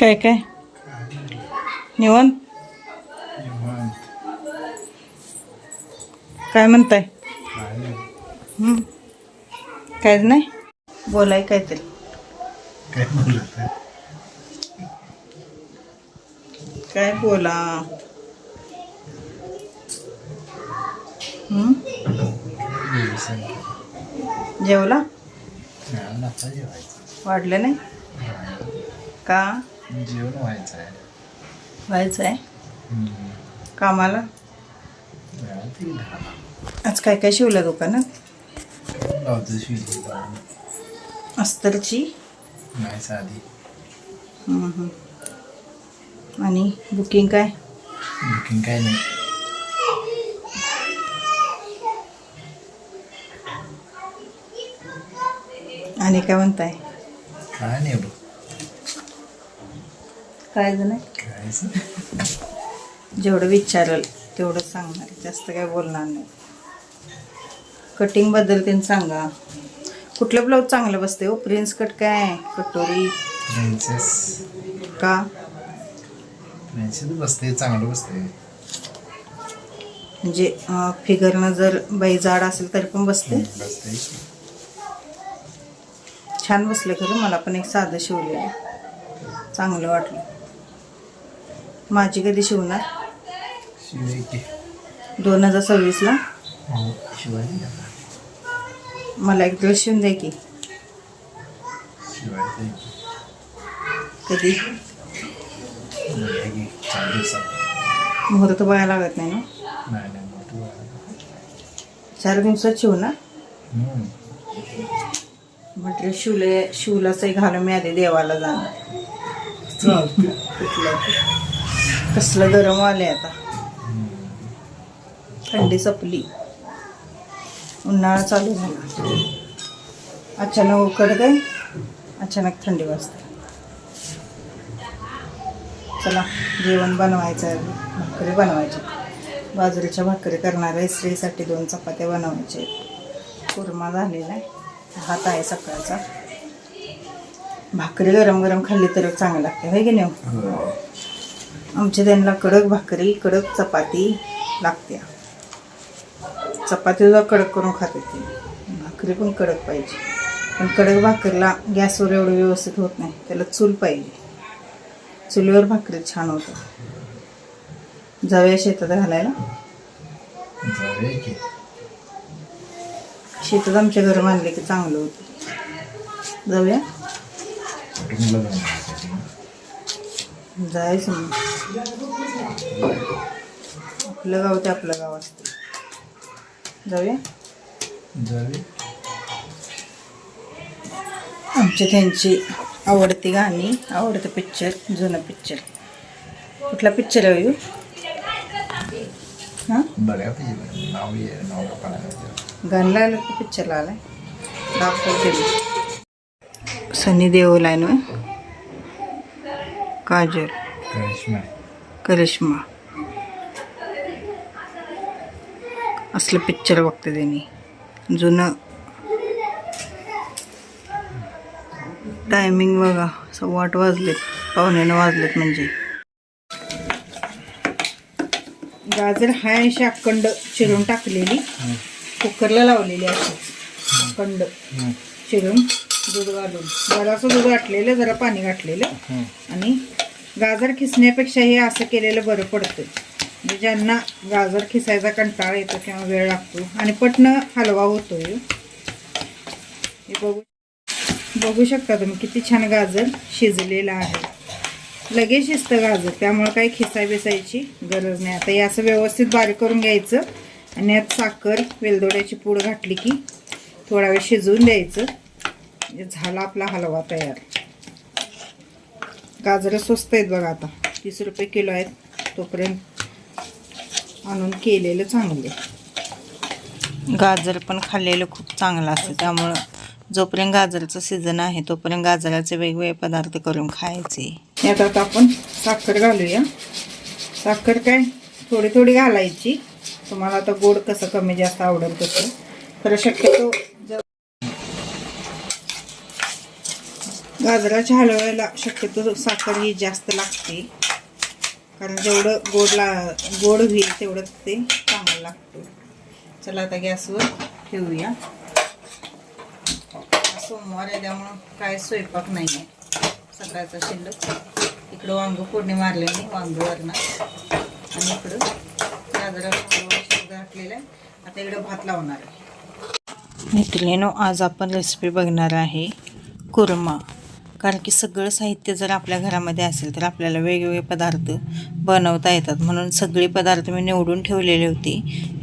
काय काय निवांत काय म्हणताय? काहीच नाही बोलाय काहीतरी. काय बोला. जेवला? वाढलं नाही का? जेवण व्हायचं आहे कामाला. आज काय काय शिवलं दुकानात? अस्तरची नाही साधी. आणि बुकिंग काय? बुकिंग काय नाही. आणि काय म्हणताय? काय नाही बघ. काय नाही कायच जेवढं विचारल तेवढं सांगणार, जास्त काय बोलणार नाही. कटिंग बद्दल त्यांनी सांगा. कुठलं ब्लाऊज चांगलं बसते हो? प्रिन्स कट काय कटोरी प्रिन्सेस का? प्रिन्सेस बसते, चांगलं बसते. म्हणजे फिगरनं जर बाई जाड असेल तरी पण बसते. बसते छान बसले खरं. मला पण एक साधं शिवलेलं चांगलं वाटलं. माझी कधी शिवणार? शिवाय की 2026ला. शिवाय मला एक ड्रेस शिवून द्या की. शिवाय कधी? 4 दिवसात. मुहूर्त बघायला लागत नाही ना? नाही 4 दिवसात शिवणार. म्हटलं शिवलाचही घालून मी आधी देवाला जाणार. कसलं गरम आले आता. थंडी संपली, उन्हाळा चालू झाला. अचानक उकडत आहे, अचानक थंडी वाजते. चला जेवण बनवायचं आहे. भाकरी बनवायची. बाजरीच्या भाकरी करणार आहे. स्त्रीसाठी 2 चपात्या बनवायचे. कुर्मा झालेला आहे. भात आहे सकाळचा. भाकरी गरम गरम खाल्ली तर चांगलं लागते है की नाही? आमच्या त्यांना कडक भाकरी कडक चपाती लागते. चपाती सुद्धा कडक करून खाते ती. भाकरी पण कडक पाहिजे. पण कडक भाकरीला गॅसवर एवढं व्यवस्थित होत नाही. त्याला चूल पाहिजे. चुलीवर भाकरी छान होतं. जाऊया शेतात घालायला. शेतात आमच्या घर मानले की चांगलं होतं. जाऊया. जायचं मग. आपलं गाव ते आपलं गाव असते. जाऊया. आमच्या त्यांची आवडती गाणी, आवडतं पिक्चर, जुनं पिक्चर. कुठला पिक्चर आहे? हां गाणं लागलं की पिक्चरला आलाय. दाखवते. सनी देओल आहे ना? काजल, करिश्मा असलं पिक्चर बघते त्यांनी जुनं. टायमिंग बघा 8:15 वाजलेत, 8:45 वाजलेत. म्हणजे गाजर हाय अशी अखंड चिरून टाकलेली, कुकरला लावलेली अशीच अखंड चिरून दूध घालून. जरासं दूध घातलेलं, जरा पाणी घातलेलं. आणि गाजर खिसण्यापेक्षा हे असं केलेलं बरं पडतं. म्हणजे ज्यांना गाजर खिसायचा कंटाळा येतो किंवा वेळ लागतो आणि पटनं हलवा होतो. हे बघू शकता तुम्ही किती छान गाजर शिजलेलं आहे. लगेच शिजतं गाजर, त्यामुळे काही खिसाय बिसायची गरज नाही. आता हे असं व्यवस्थित बारीक करून घ्यायचं आणि यात साखर, वेलदोड्याची पूड घातली की थोडा वेळ शिजवून द्यायचं. झाला आपला हलवा तयार. गाजरं स्वस्त आहेत बघा. आता 30 रुपये किलो आहेत. तोपर्यंत आणून केलेलं चांगले. गाजर पण खाल्लेलं खूप चांगलं असतं. त्यामुळं जोपर्यंत गाजराचं सीझन आहे तोपर्यंत गाजराचे वेगवेगळे पदार्थ करून खायचे. यात आता आपण साखर घालूया. साखर काय थोडी थोडी घालायची. तुम्हाला आता गोड कसं कमी जास्त आवडेल तसं. खरं शक्यतो गाजराच्या हलव्याला शक्यतो साखर ही जास्त लागते, कारण जेवढं गोड होईल तेवढं ते चांगलं लागतं. चला आता गॅसवर ठेवूया. सोमवार आहे त्यामुळं काय स्वयंपाक नाही आहे सकाळचा शिल्लक. इकडं वांग फोडणी मारलेली वांग वरणार, आणि इकडं गाजराला घातलेलं आहे. आता इकडं भात लावणार आहे. मित्रांनो, आज आपण रेसिपी बघणार आहे कुर्मा. कारण की सगळं साहित्य जर आपल्या घरामध्ये असेल तर आपल्याला वेगवेगळे पदार्थ बनवता येतात. म्हणून सगळे पदार्थ मी निवडून ठेवलेले होते.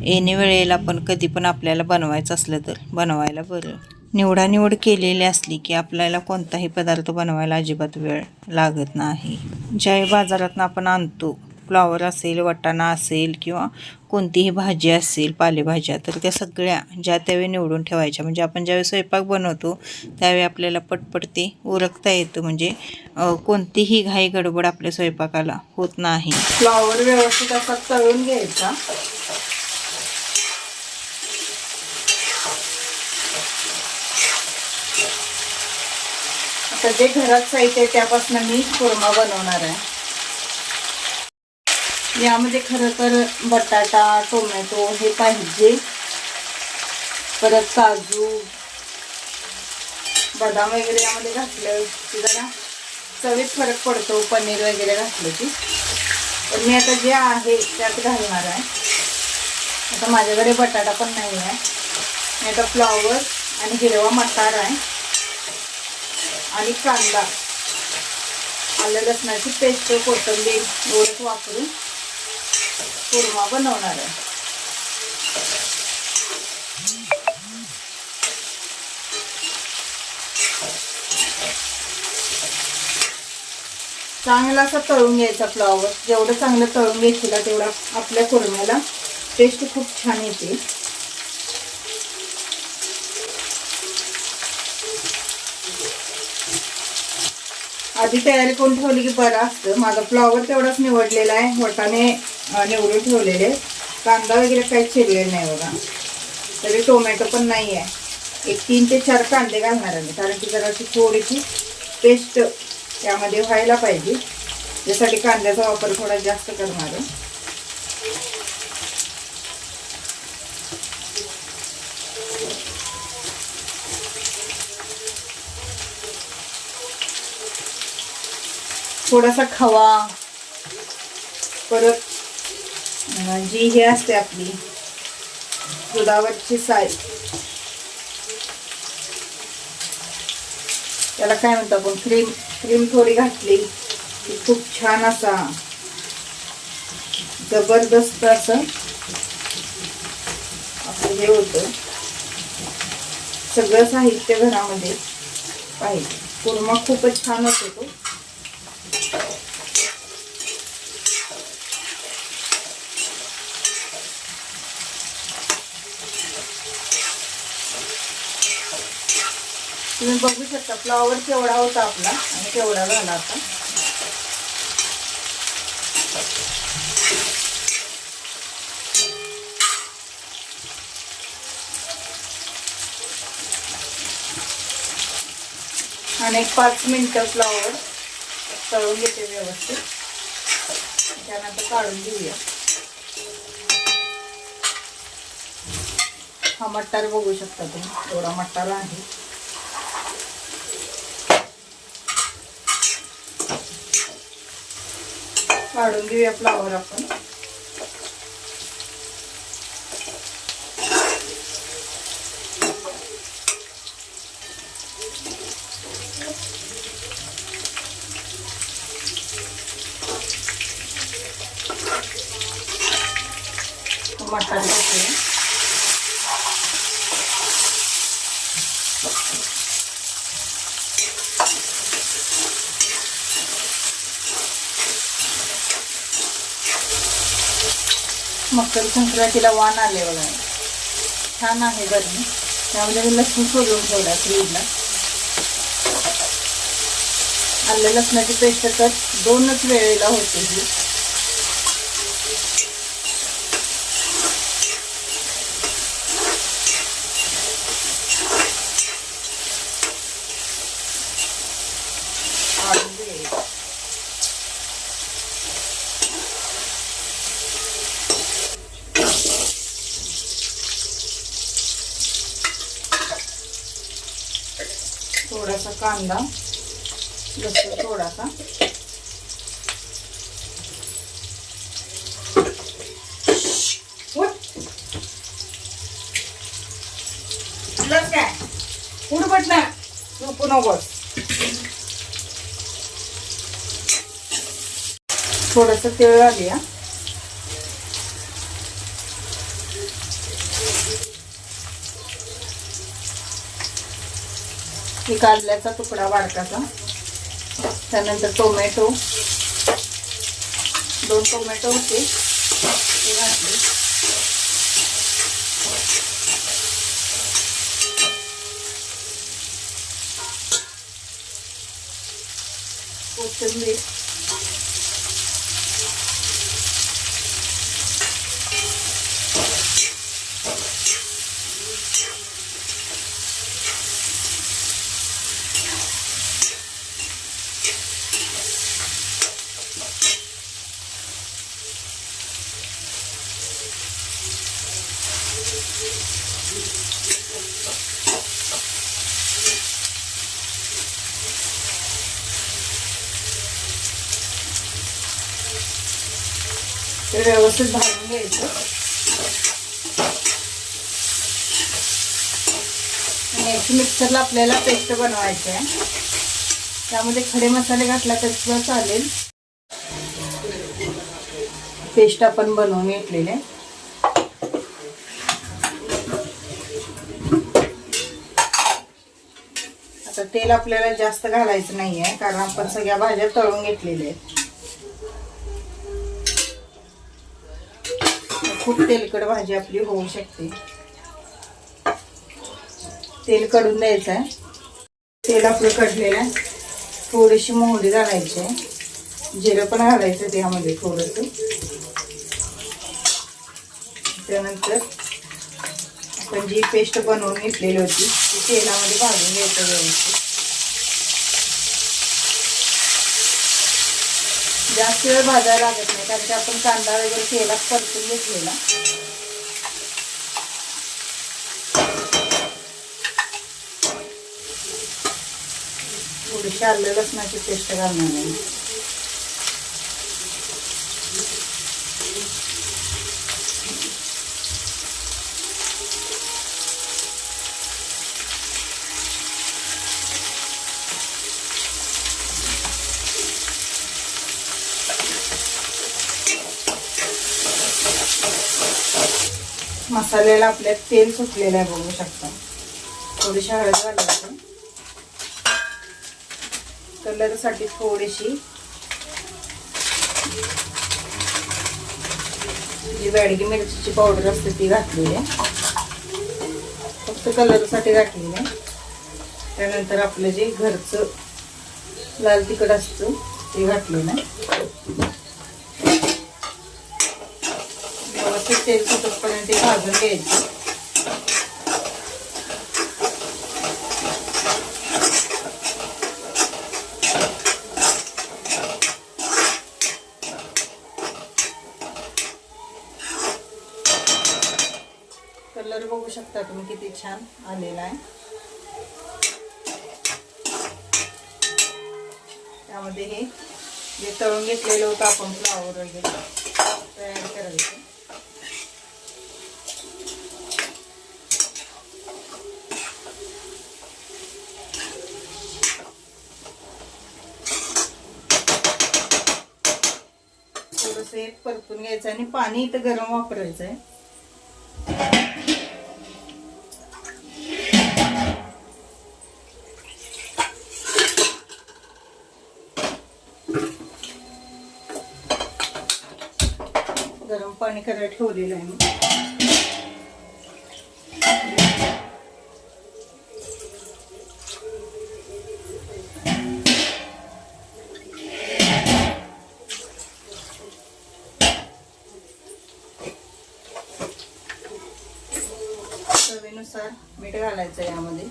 येणे वेळेला पण कधी पण आपल्याला बनवायचं असलं तर बनवायला बरं. निवडानिवड केलेली असली की आपल्याला कोणताही पदार्थ बनवायला अजिबात वेळ लागत नाही. ज्याही बाजारातून आपण आणतो, फ्लॉवर असेल, वाटाणा असेल किंवा कोणतीही भाजी असेल, पालेभाज्या, तर त्या सगळ्या ज्या त्यावेळी निवडून ठेवायच्या. म्हणजे आपण ज्यावेळी स्वयंपाक बनवतो त्यावेळी आपल्याला पटपट ते उरकता येतं. म्हणजे कोणतीही घाई गडबड आपल्या स्वयंपाकाला होत नाही. फ्लॉवर व्यवस्थित असा तळून घ्यायचा. आता जे घरात साहित्य आहे त्यापासून मी कुर्मा बनवणार आहे. यामध्ये खरं तर बटाटा, टोमॅटो हे पाहिजे, परत काजू, बदाम वगैरे यामध्ये घातलं की जरा चवीत फरक पडतो. पनीर वगैरे घातलं की. पण मी आता जे आहे त्यात घालणार आहे. आता माझ्याकडे बटाटा पण नाही आहे. मी आता फ्लॉवर आणि हिरवा मटार आहे आणि कांदा, आलं लसणाची पेस्ट, कोथिंबीर एवढंच वापरून कुर्मा बनवणार आहे. चांगला असा तळून घ्यायचा फ्लॉवर. जेवढं चांगलं तळून घेतला तेवढा आपल्या कुर्म्याला टेस्ट खूप छान येते. आधी तयारी करून ठेवली की बरं असतं. माझा फ्लॉवर तेवढाच निवडलेला आहे, वाटाणे निवडून ठेवलेले, कांदा वगैरे काही चिरलेला नाही बघा. तरी टोमॅटो पण नाही आहे. एक 3 ते 4 कांदे घालणार आहे, कारण की जराशी थोडीशी पेस्ट त्यामध्ये व्हायला पाहिजे. त्यासाठी कांद्याचा वापर थोडा जास्त करणार आहे. थोडासा खवा, परत जी हे असते आपली दुधावरची साय, त्याला काय म्हणतो आपण, क्रीम थोडी घातली की खूप छान असा जबरदस्त असं आपलं हे होतं. सगळं साहित्य घरामध्ये पाहिजे. कुर्मा खूपच छान होतो तो. तुम्ही बघू शकता फ्लॉवर केवढा होता आपला आणि केवढा झाला आता. आणि एक 5 मिनिटं फ्लॉवर तळून घेते व्यवस्थित. त्यानंतर काढून घेऊया. हा मटार बघू शकता तुम्ही, थोडा मटार आहे. काढून घेऊया फ्लॉवर आपण. मटार टाकूया. मकर संक्रांतीला वाण आले बघा, छान आहे बरं. त्यामध्ये मी लसूण सोलून ठेवला फ्रीजला. आलं लसणाची पेस्ट तर 2च वेळेला होते ही. घ्यायचं. थोडासा कांदा, लसूण थोडासा, काय उडबट ना झोपू नकोस. थोडस तेल घालूया. हे कारल्याचा तुकडा बारकाचा, त्यानंतर टोमॅटो, 2 टोमॅटो होते ते घातले. कोथिंबीर, ते व्यवस्थित भाजून घ्यायचं. आणि मिक्सरला आपल्याला पेस्ट बनवायची आहे, त्यामध्ये खडे मसाले घातला तर सुद्धा चालेल. पेस्ट आपण बनवून घेतलेले. आता तेल आपल्याला जास्त घालायचं नाहीये, कारण आपण सगळ्या भाज्या तळून घेतलेल्या आहेत. खूप तेलकट भाजी आपली होऊ शकते. तेल कडून द्यायचं आहे. तेल आपलं कडलेलं आहे. थोडीशी मोहरी घालायची आहे, जिरं पण घालायचं त्यामध्ये थोडंसं. त्यानंतर आपण जी पेस्ट बनवून घेतलेली होती ती तेलामध्ये भाजून घ्यायचं व्यवस्थित. जास्त वेळ भाजायला लागत नाही, कारण की आपण कांदा वगैरे तेलात परतून घेतलेला. थोडीशी आलं लसणाची पेस्ट घालणार आहे. मसाल्याला आपल्यात तेल सुटलेलं आहे बघू शकता. थोडीशी हळद घालायची. कलरसाठी थोडीशी जी बेडगी मिरचीची पावडर असते ती घातलेली आहे, फक्त कलरसाठी घातलेली आहे. त्यानंतर आपलं जे घरचं लाल तिखट असतं ते घातलेलं आहे. व्यवस्थित तेल सुटतपर्यंत ते भाजून घ्यायचं. कलर बघू शकता तुम्ही किती छान आलेला आहे. त्यामध्ये हे जे तळून घेतलेलं होतं आपण फ्लावर वगैरे तयार करायचं. थोडंसं हे परतून घ्यायचं आणि पाणी इथं गरम वापरायचं आहे. गरम पाणी करायला ठेवलेलं आहे मी. चवीनुसार मीठ घालायचं आहे यामध्ये.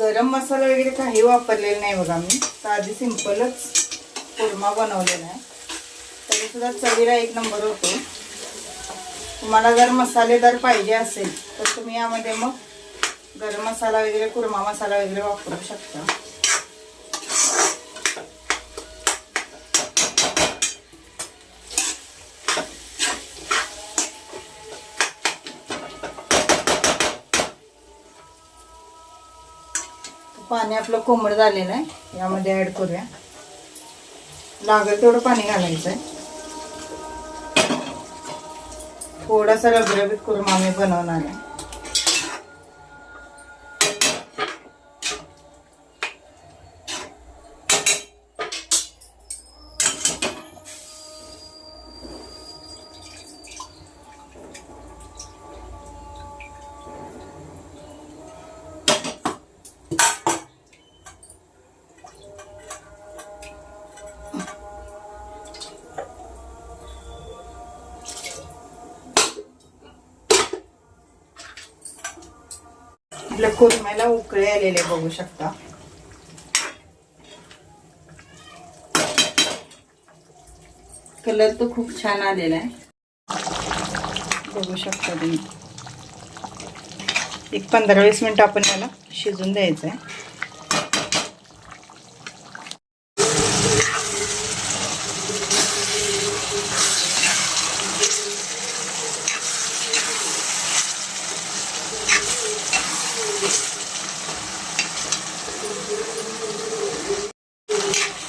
गरम मसाला वगैरे काही वापरलेला नाही बघा मी. साधी सिंपलच कुर्मा बनवलेला आहे. तरी सुद्धा चवीला एक नंबर होतो. तुम्हाला जर मसालेदार पाहिजे असेल तर तुम्ही यामध्ये मग गरम मसाला वगैरे कुर्मा मसाला वगैरे वापरू शकता. पाणी आपलं कोमट झालेलं आहे. यामध्ये ऍड करूया. लागेल तेवढं पाणी घालायचं आहे. थोडासा रबरबीत कुर्मा मी बनवणार आहे. आपल्या कुर्म्याला उकळे आलेले बघू शकता. कलर तर खूप छान आलेला आहे. बघू शकता तुम्ही. एक 15-20 मिनिट आपण याला शिजून द्यायचं आहे.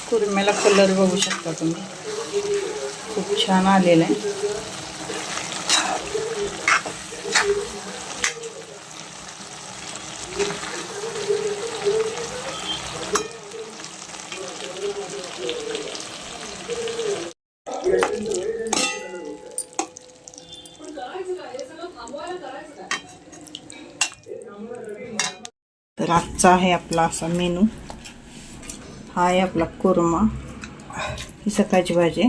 कुर्म्याला कलर बघू शकता तुम्ही. खूप छान आलेला आहे. तर आजचा आहे आपला असा मेनू. हा आहे आपला कुर्मा, ही सकाळची भाजी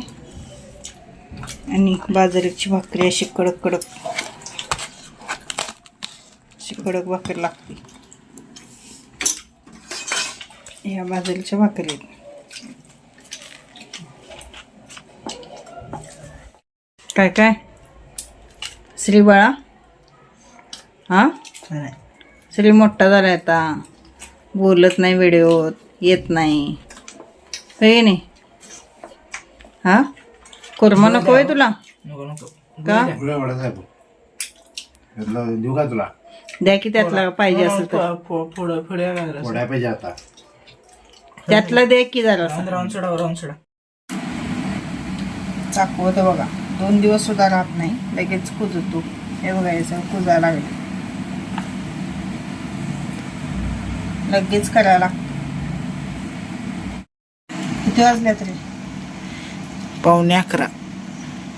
आणि बाजरीची भाकरी. अशी कडक कडक भाकरी लागते. ह्या बाजरीच्या भाकरी. काय काय श्री बाळा? हा श्री मोठा झाला आता, बोलत नाही, व्हिडिओत येत नाही. हे नाही. हा कुर्मा नको आहे तुला? का तुला द्या की त्यातला पाहिजे असेल तर. पाहिजे आता. त्यातला द्या की जरा. चाकू होतं बघा, 2 दिवस सुद्धा राहत नाही, लगेच कुजतो. हे बघा याचं कुजायला लागले. लगेच करायला लागतं. किती वाजल्या तरी? 11:15.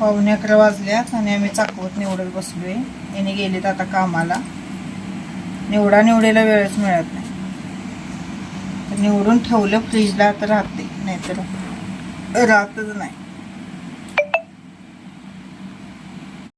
11:15 वाजल्यात आणि आम्ही चाकवत निवडत बसलोय. याने गेलेत आता कामाला. निवडायला वेळच मिळत नाही. तर निवडून ठेवलं फ्रीजला तर राहते, नाहीतर राहतच नाही.